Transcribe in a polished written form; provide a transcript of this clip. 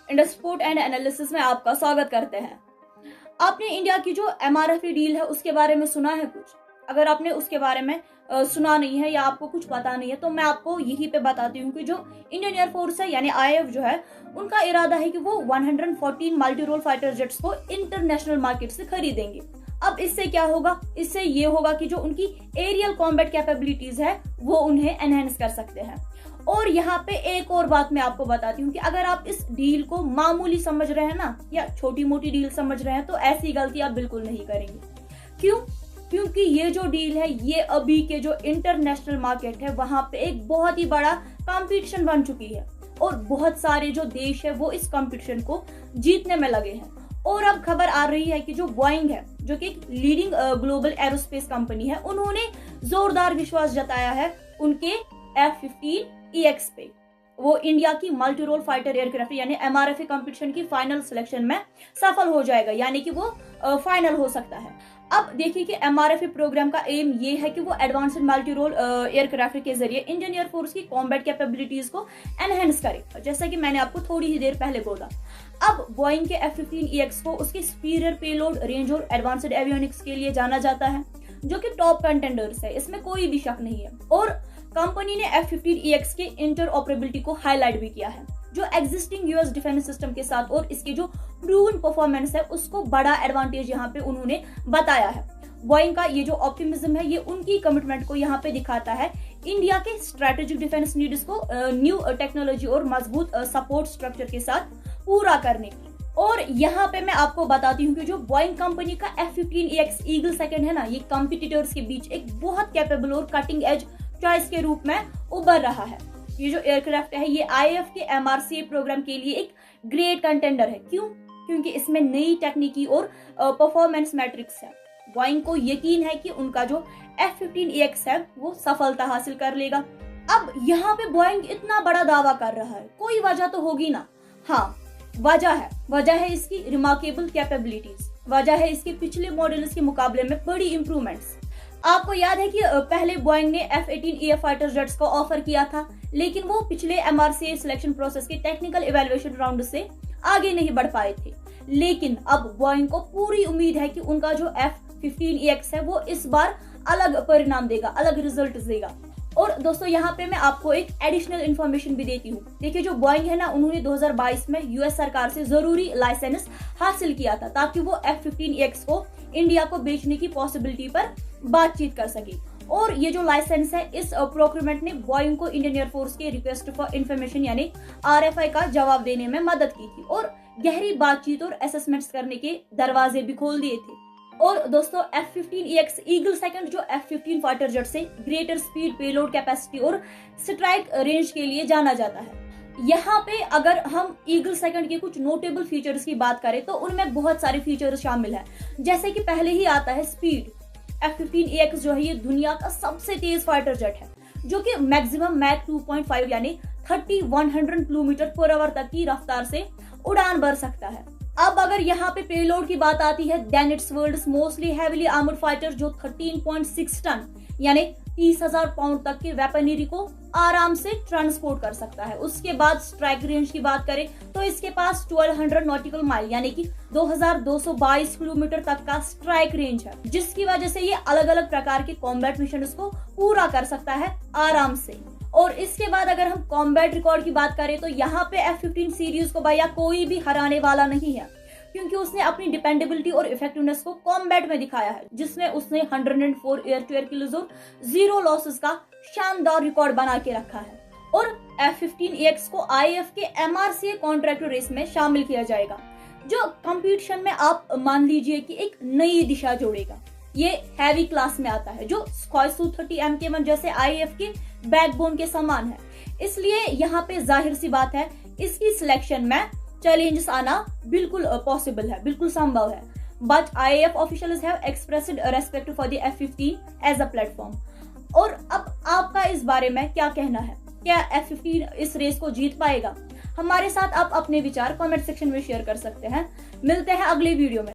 इंडस्पोर्ट and analysis में आपका स्वागत करते हैं। आपने इंडिया की जो एमआरएफई डील है उसके बारे में सुना है कुछ? अगर आपने उसके बारे में सुना नहीं है या आपको कुछ पता नहीं है तो मैं आपको यहीं पे बताती हूँ कि जो इंडियन एयरफोर्स है यानी आईएएफ जो है उनका इरादा है कि वो 114 मल्टी रोल फाइटर जेट्स को इंटरनेशनल मार्केट से खरीदेंगे। अब इससे क्या होगा? इससे ये होगा कि जो उनकी एरियल कॉम्बैट कैपेबिलिटीज है वो उन्हें एनहेंस कर सकते हैं। और यहाँ पे एक और बात मैं आपको बताती हूँ कि अगर आप इस डील को मामूली समझ रहे हैं ना या छोटी मोटी डील समझ रहे हैं तो ऐसी गलती आप बिल्कुल नहीं करेंगे। क्यों? क्योंकि ये जो डील है ये अभी के जो इंटरनेशनल मार्केट है वहां पे एक बहुत ही बड़ा कंपटीशन बन चुकी है और बहुत सारे जो देश है वो इस कंपटीशन को जीतने में लगे हैं। और अब खबर आ रही है कि जो बोइंग है जो कि एक लीडिंग ग्लोबल एरोस्पेस कंपनी है, उन्होंने जोरदार विश्वास जताया है उनके F-15EX पे। वो इंडिया की मल्टी रोल फाइटर एयरक्राफ्ट यानी एमआरएफए कंपटीशन की फाइनल सिलेक्शन में सफल हो जाएगा, यानी कि वो फाइनल हो सकता है। अब देखिए कि एमआरएफए प्रोग्राम का एम ये है कि वो एडवांस्ड मल्टी रोल एयरक्राफ्ट के जरिए इंडियन एयरफोर्स की कॉम्बैट कैपेबिलिटीज को एनहेंस करे, जैसा कि मैंने आपको थोड़ी ही देर पहले बोला। अब बोइंग के F-15EX को उसके सुपीरियर पेलोड, रेंज और एडवांस्ड एवियोनिक्स के लिए जाना जाता है, जो कि टॉप कंटेंडर्स है, इसमें कोई भी शक नहीं है। और कंपनी ने F-15EX के इंटरऑपरेबिलिटी को हाईलाइट भी किया है, जो एग्जिस्टिंग यूएस डिफेंस सिस्टम के साथ, और इसके जो प्रूवन परफॉर्मेंस है उसको बड़ा एडवांटेज यहाँ पे उन्होंने बताया है। बोइंग का ये जो ऑप्टिमिज्म है ये उनकी कमिटमेंट को यहाँ पे दिखाता है इंडिया के स्ट्रेटेजिक डिफेंस नीड्स को न्यू टेक्नोलॉजी और मजबूत सपोर्ट स्ट्रक्चर के साथ पूरा करने की। और यहाँ पे मैं आपको बताती हूँ कि जो बोइंग कंपनी का F-15EX ईगल सेकंड है ना, ये कॉम्पिटिटर्स के बीच एक बहुत कैपेबल और कटिंग एज चॉइस के रूप में उभर रहा है। ये जो एयरक्राफ्ट है ये आईएएफ के एमआरसीए प्रोग्राम के लिए एक ग्रेट कंटेंडर है। क्यों? क्योंकि इसमें नई टेक्निकी और परफॉर्मेंस मैट्रिक्स है। बोइंग को यकीन है कि उनका जो F-15EX है वो सफलता हासिल कर लेगा। अब यहाँ पे बोइंग इतना बड़ा दावा कर रहा है, कोई वजह तो होगी ना? हाँ, वजह है इसकी रिमार्केबल कैपेबिलिटीज, वजह है इसके पिछले मॉडल्स के मुकाबले में बड़ी इंप्रूवमेंट्स। आपको याद है कि पहले बोइंग ने F-18E फाइटर जेट्स को ऑफर किया था, लेकिन वो पिछले एमआरसीए सिलेक्शन प्रोसेस के टेक्निकल इवैल्यूएशन राउंड से आगे नहीं बढ़ पाए थे। लेकिन अब बोइंग को पूरी उम्मीद है कि उनका जो F-15EX है वो इस बार अलग परिणाम देगा, अलग रिजल्ट देगा। और दोस्तों यहाँ पे मैं आपको एक एडिशनल इन्फॉर्मेशन भी देती हूँ। देखिए जो बोइंग है ना, उन्होंने 2022 में यूएस सरकार से जरूरी लाइसेंस हासिल किया था ताकि वो F-15EX को इंडिया को बेचने की पॉसिबिलिटी पर बातचीत कर सके। और ये जो लाइसेंस है इस प्रोक्यूरमेंट ने बोइंग को इंडियन एयरफोर्स के रिक्वेस्ट फॉर इंफॉर्मेशन यानी RFI का जवाब देने में मदद की थी और गहरी बातचीत और असेसमेंट्स करने के दरवाजे भी खोल दिए थे। और दोस्तों F-15EX ईगल सेकंड जो F-15 फाइटर जेट से ग्रेटर स्पीड, पेलोड कैपेसिटी और स्ट्राइक रेंज के लिए जाना जाता है। यहाँ पे अगर हम ईगल सेकंड के कुछ नोटेबल फीचर्स की बात करें तो उनमें बहुत सारे फीचर्स शामिल हैं, जैसे कि पहले ही आता है स्पीड। F-15EX जो है ये दुनिया का सबसे तेज फाइटर जेट है, जो कि मैक्सिमम मैक 2.5 यानी 3100 किलोमीटर पर आवर तक की रफ्तार से उड़ान भर सकता है। अब अगर यहाँ पे पेलोड की बात आती है, then it's world's mostly heavily armoured fighter जो 13.6 टन यानी 30,000 पाउंड तक के वेपनरी को आराम से ट्रांसपोर्ट कर सकता है। उसके बाद स्ट्राइक रेंज की बात करें तो इसके पास 1200 नॉटिकल माइल यानी कि 2222 किलोमीटर तक का स्ट्राइक रेंज है, जिसकी वजह से ये अलग अलग प्रकार के कॉम्बैट मिशन को पूरा कर सकता है आराम से। और इसके बाद अगर हम कॉम्बैट रिकॉर्ड की बात करें तो यहाँ पे F-15 सीरीज को भैया कोई भी हराने वाला नहीं है, क्योंकि उसने अपनी डिपेंडेबिलिटी और इफेक्टिवनेस को कॉम्बैट में दिखाया है, जिसमें उसने 104 एयर टू एयर किल्स और 0 लॉसेस का शानदार रिकॉर्ड बना के रखा है। और F-15EX को आईएएफ के एमआरसीए कॉन्ट्रैक्ट रेस में शामिल किया जाएगा, जो कंपटीशन में आप मान लीजिए कि एक नई दिशा जोड़ेगा। ये हैवी क्लास में आता है जो Sukhoi Su-30 Mk1 जैसे आईएएफ के बैकबोन के समान है, इसलिए यहाँ पे जाहिर सी बात है इसकी सिलेक्शन में चैलेंजेस आना बिल्कुल पॉसिबल है, बिल्कुल संभव है। But IAF officials have expressed respect for the F-15 as a platform। और अब आपका इस बारे में क्या कहना है? क्या F-15 इस रेस को जीत पाएगा? हमारे साथ आप अपने विचार कमेंट सेक्शन में शेयर कर सकते हैं। मिलते हैं अगले वीडियो में।